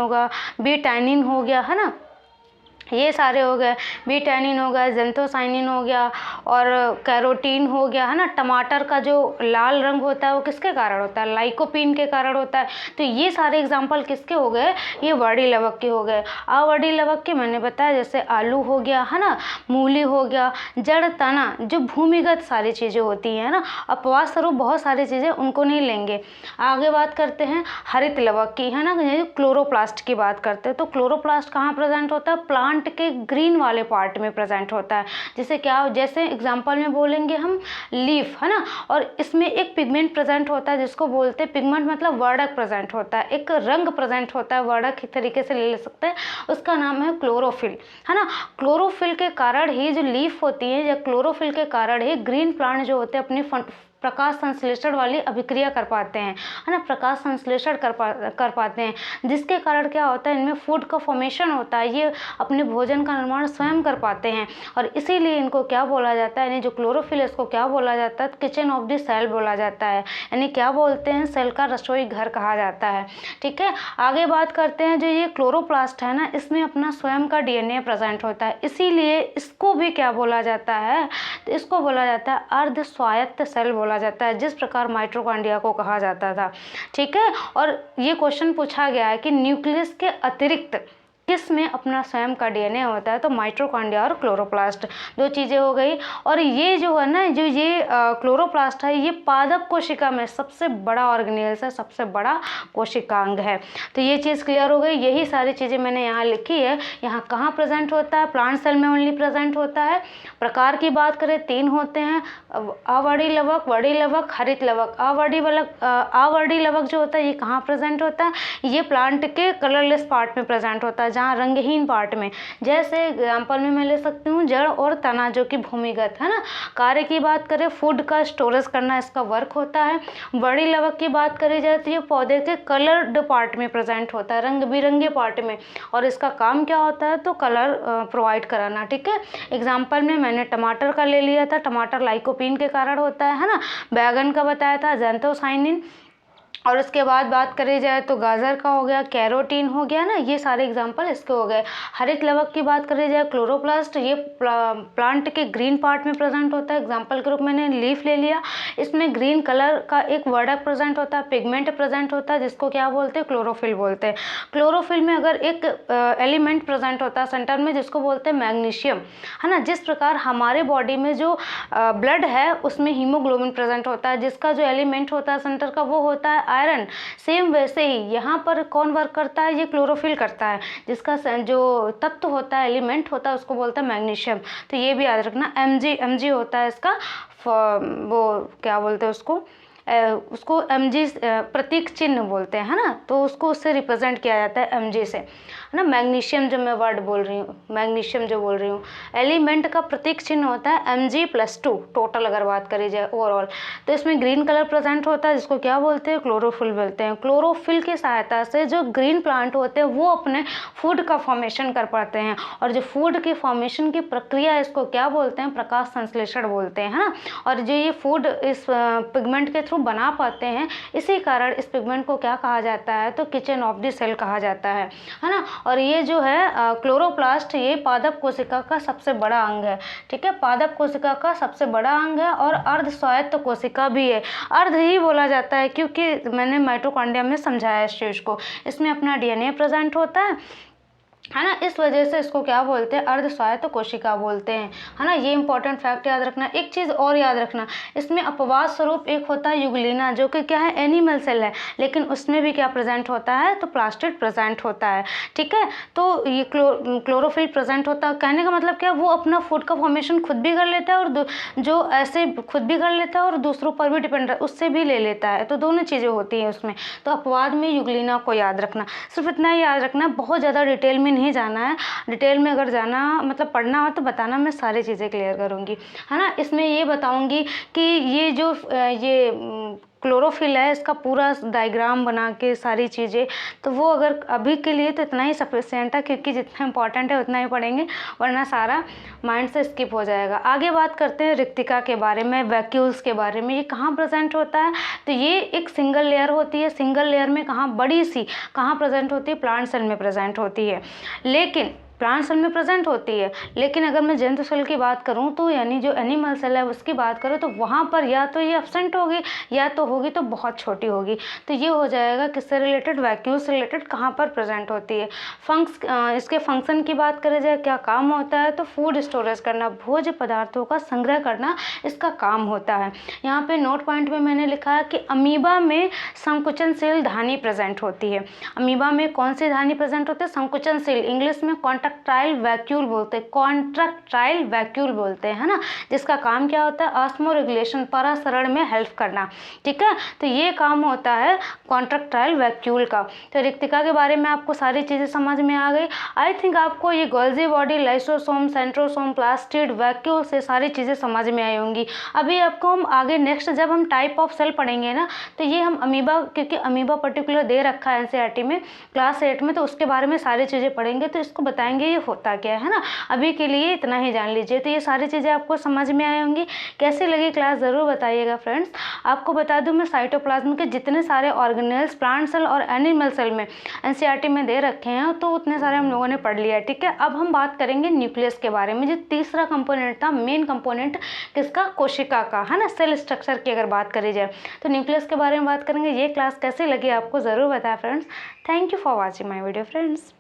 होगा, B tannin हो गया, है ना, ये सारे हो गए, बी टैनिन हो गया, ज़ैंथोसाइनिन हो गया और कैरोटीन हो गया, है ना। टमाटर का जो लाल रंग होता है वो किसके कारण होता है, लाइकोपीन के कारण होता है। तो ये सारे एग्जाम्पल किसके हो गए, ये वर्डी लवक के हो गए। अवर्डी लवक के मैंने बताया जैसे आलू हो गया, है ना, मूली हो गया, जड़ तना, जो भूमिगत सारी चीज़ें होती हैं ना, अपवाद स्वरूप बहुत सारी चीज़ें उनको नहीं लेंगे। आगे बात करते हैं हरित लवक की, है ना, क्लोरोप्लास्ट की बात करते हैं। तो क्लोरोप्लास्ट कहाँ प्रेजेंट होता है, प्लांट के ग्रीन वाले पार्ट में प्रेजेंट होता है। जैसे क्या, जैसे एग्जांपल में बोलेंगे हम लीफ, है ना, और इसमें एक पिगमेंट प्रेजेंट होता है जिसको बोलते हैं, पिगमेंट मतलब वर्णक प्रेजेंट होता है, एक रंग प्रेजेंट होता है, वर्णक एक तरीके से ले सकते हैं, उसका नाम है क्लोरोफिल, है ना। क्लोरोफिल के कारण ही जो लीफ होती है या क्लोरोफिल के कारण ही ग्रीन प्लांट जो होते हैं अपनी प्रकाश संश्लेषण वाली अभिक्रिया कर पाते हैं, है ना, प्रकाश संश्लेषण कर पाते हैं, जिसके कारण क्या होता है, इनमें फूड का फॉर्मेशन होता है, ये अपने भोजन का निर्माण स्वयं कर पाते हैं। और इसीलिए इनको क्या बोला जाता है, यानी जो क्लोरोफिल है इसको क्या बोला जाता है, किचन ऑफ द सेल बोला जाता है, यानी क्या बोलते हैं, सेल का रसोई घर कहा जाता है। ठीक है, आगे बात करते हैं, जो ये क्लोरोप्लास्ट है ना, इसमें अपना स्वयं का डीएनए प्रेजेंट होता है, इसीलिए इसको भी क्या बोला जाता है, तो इसको बोला जाता है अर्ध स्वायत्त सेल बोला जाता है, जिस प्रकार माइटोकॉन्ड्रिया को कहा जाता था। ठीक है, और ये क्वेश्चन पूछा गया है कि न्यूक्लियस के अतिरिक्त किस में अपना स्वयं का डीएनए होता है, तो माइटोकॉन्ड्रिया और क्लोरोप्लास्ट, दो चीज़ें हो गई। और ये जो है ना, जो ये क्लोरोप्लास्ट है, ये पादप कोशिका में सबसे बड़ा ऑर्गेनेल्स है, सबसे बड़ा कोशिकांग है। तो ये चीज़ क्लियर हो गई। यही सारी चीज़ें मैंने यहाँ लिखी है। यहाँ कहाँ प्रेजेंट होता है, प्लांट सेल में ओनली प्रेजेंट होता है। प्रकार की बात करें 3 होते हैं, अवर्डी लवक, वर्डी लवक, हरित लवक। अवर्डी लवक जो होता है ये कहाँ प्रेजेंट होता है, ये प्लांट के कलरलेस पार्ट में प्रेजेंट होता है, जहाँ रंगहीन पार्ट में। जैसे एग्जाम्पल में मैं ले सकती हूँ जड़ और तना, जो कि भूमिगत, है ना। कार्य की बात करें, फूड का स्टोरेज करना इसका वर्क होता है। बड़ी लवक की बात करी जाए तो ये पौधे के कलर्ड पार्ट में प्रेजेंट होता है, रंग बिरंगे पार्ट में, और इसका काम क्या होता है, तो कलर प्रोवाइड कराना। ठीक है, एग्जाम्पल में मैंने टमाटर का ले लिया था, टमाटर लाइकोपीन के कारण होता है ना। बैगन का बताया था ज़ैंथोसाइनिन, और उसके बाद बात करी जाए तो गाजर का हो गया, कैरोटीन हो गया ना, ये सारे एग्जांपल इसके हो गए। हरित लवक की बात करी जाए क्लोरोप्लास्ट, ये प्लांट के ग्रीन पार्ट में प्रेजेंट होता है, एग्जांपल के रूप में मैंने लीफ ले लिया, इसमें ग्रीन कलर का एक वर्णक प्रेजेंट होता है, पिगमेंट प्रेजेंट होता है, जिसको क्या बोलते हैं, क्लोरोफिल बोलते हैं। क्लोरोफिल में अगर एक एलिमेंट प्रेजेंट होता है सेंटर में, जिसको बोलते हैं मैग्नीशियम, है ना। जिस प्रकार हमारे बॉडी में जो ब्लड है उसमें हीमोग्लोबिन प्रेजेंट होता है, जिसका जो एलिमेंट होता है सेंटर का वो होता है आयरन। सेम वैसे ही यहाँ पर कौन वर्क करता है, ये क्लोरोफिल करता है, जिसका जो तत्व होता है, एलिमेंट होता है, उसको बोलते हैं मैग्नीशियम। तो ये भी याद रखना। Mg होता है इसका, वो क्या बोलते हैं उसको Mg प्रतीक चिन्ह बोलते हैं, है ना। तो उसको उससे रिप्रेजेंट किया जाता है Mg से, है ना। मैग्नीशियम जो मैं वर्ड बोल रही हूँ, मैग्नीशियम जो बोल रही हूँ, एलिमेंट का प्रतीक चिन्ह होता है Mg+2 टोटल अगर बात करी जाए ओवरऑल। तो इसमें ग्रीन कलर प्रेजेंट होता है, जिसको क्या बोलते हैं, क्लोरोफिल बोलते हैं। क्लोरोफिल की सहायता से जो ग्रीन प्लांट होते हैं वो अपने फूड का फॉर्मेशन कर पाते हैं, और जो फूड की फॉर्मेशन की प्रक्रिया इसको क्या बोलते हैं, प्रकाश संश्लेषण बोलते हैं, है ना। और जो ये फूड इस पिगमेंट के थ्रू बना पाते हैं, इसी कारण इस पिगमेंट को क्या कहा जाता है, तो किचन ऑफ द सेल कहा जाता है ना। और ये जो है क्लोरोप्लास्ट, ये पादप कोशिका का सबसे बड़ा अंग है। ठीक है, पादप कोशिका का सबसे बड़ा अंग है, और अर्ध स्वायत्त कोशिका भी है। अर्ध ही बोला जाता है क्योंकि मैंने माइटोकॉन्ड्रिया में समझाया इस चीज को, इसमें अपना डीएनए प्रेजेंट होता है ना, इस वजह से इसको क्या बोलते हैं, अर्ध स्वायत्त कोशिका बोलते हैं, है ना। ये इंपॉर्टेंट फैक्ट याद रखना। एक चीज़ और याद रखना, इसमें अपवाद स्वरूप एक होता है युगलिना, जो कि क्या है, एनिमल सेल है, लेकिन उसमें भी क्या प्रेजेंट होता है, तो प्लास्टिड प्रेजेंट होता है। ठीक है, तो ये क्लोरोफिल प्रेजेंट होता है। कहने का मतलब क्या, वो अपना फूड का फॉर्मेशन खुद भी कर लेता है, और जो ऐसे खुद भी कर लेता है और दूसरों पर भी डिपेंड उससे भी ले लेता है, तो दोनों चीज़ें होती हैं उसमें। तो अपवाद में युगलिना को याद रखना, सिर्फ इतना ही याद रखना, बहुत ज़्यादा डिटेल में नहीं जाना है। डिटेल में अगर जाना मतलब पढ़ना हो तो बताना, मैं सारी चीज़ें क्लियर करूँगी, है ना। इसमें ये बताऊँगी कि ये जो ये क्लोरोफिल है इसका पूरा डायग्राम बना के सारी चीज़ें, तो वो अगर अभी के लिए तो इतना ही सफिशिएंट है, क्योंकि जितना इंपॉर्टेंट है उतना ही पढ़ेंगे, वरना सारा माइंड से स्किप हो जाएगा। आगे बात करते हैं रिक्तिका के बारे में, वैक्यूल्स के बारे में। ये कहाँ प्रेजेंट होता है? तो ये एक सिंगल लेयर होती है। सिंगल लेयर में कहाँ, बड़ी सी कहाँ प्रेजेंट होती है? प्लांट सेल में प्रेजेंट होती है। लेकिन प्लांट सेल में प्रेजेंट होती है, लेकिन अगर मैं जंतु सेल की बात करूं तो यानी जो एनिमल सेल है उसकी बात करूं तो वहाँ पर या तो ये एब्सेंट होगी या तो होगी तो बहुत छोटी होगी। तो ये हो जाएगा किससे रिलेटेड? वैक्यूल से रिलेटेड। कहाँ पर प्रेजेंट होती है? इसके फंक्शन की बात करें जाए, क्या काम होता है? तो फूड स्टोरेज करना, भोज्य पदार्थों का संग्रह करना इसका काम होता है। यहाँ पे नोट पॉइंट में मैंने लिखा है कि अमीबा में संकुचनशील धानी प्रेजेंट होती है। अमीबा में कौन सी धानी प्रेजेंट होती है? संकुचनशील, इंग्लिश में कॉन्ट्रैक्टाइल वैक्यूल बोलते हैं, कॉन्ट्रैक्टाइल वैक्यूल बोलते हैं, है ना, जिसका काम क्या होता है? ऑस्मो रेगुलेशन, परासरण में हेल्प करना। ठीक है, तो ये काम होता है कॉन्ट्रैक्टाइल वैक्यूल का। तो रिक्तिका के बारे में आपको सारी चीज़ें समझ में आ गई। आई थिंक आपको ये Golgi body, lysosome, centrosome, plastid, vacuole से सारी चीज़ें समझ में आई होंगी। अभी आपको हम आगे नेक्स्ट जब हम टाइप ऑफ सेल पढ़ेंगे ना, तो ये हम अमीबा, क्योंकि अमीबा पर्टिकुलर दे रखा है एनसीईआरटी में क्लास 8 में, तो उसके बारे में सारी चीज़ें पढ़ेंगे, तो इसको बताएंगे ये होता क्या है ना। अभी के लिए इतना ही जान लीजिए। तो ये सारी चीज़ें आपको समझ में आई होंगी। कैसी लगी क्लास ज़रूर बताइएगा फ्रेंड्स। आपको बता दूं मैं साइटोप्लाज्म के जितने सारे ऑर्गेनेल्स प्लांट सेल और एनिमल सेल में एनसीईआरटी में दे रखे हैं तो उतने सारे हम लोगों ने पढ़ लिया। ठीक है, अब हम बात करेंगे न्यूक्लियस के बारे में, जो तीसरा कंपोनेंट था, मेन कंपोनेंट किसका? कोशिका का, है ना, सेल स्ट्रक्चर की अगर बात करी जाए तो न्यूक्लियस के बारे में बात करेंगे। ये क्लास कैसी लगी आपको ज़रूर बताएं friends. Thank you for watching my video friends.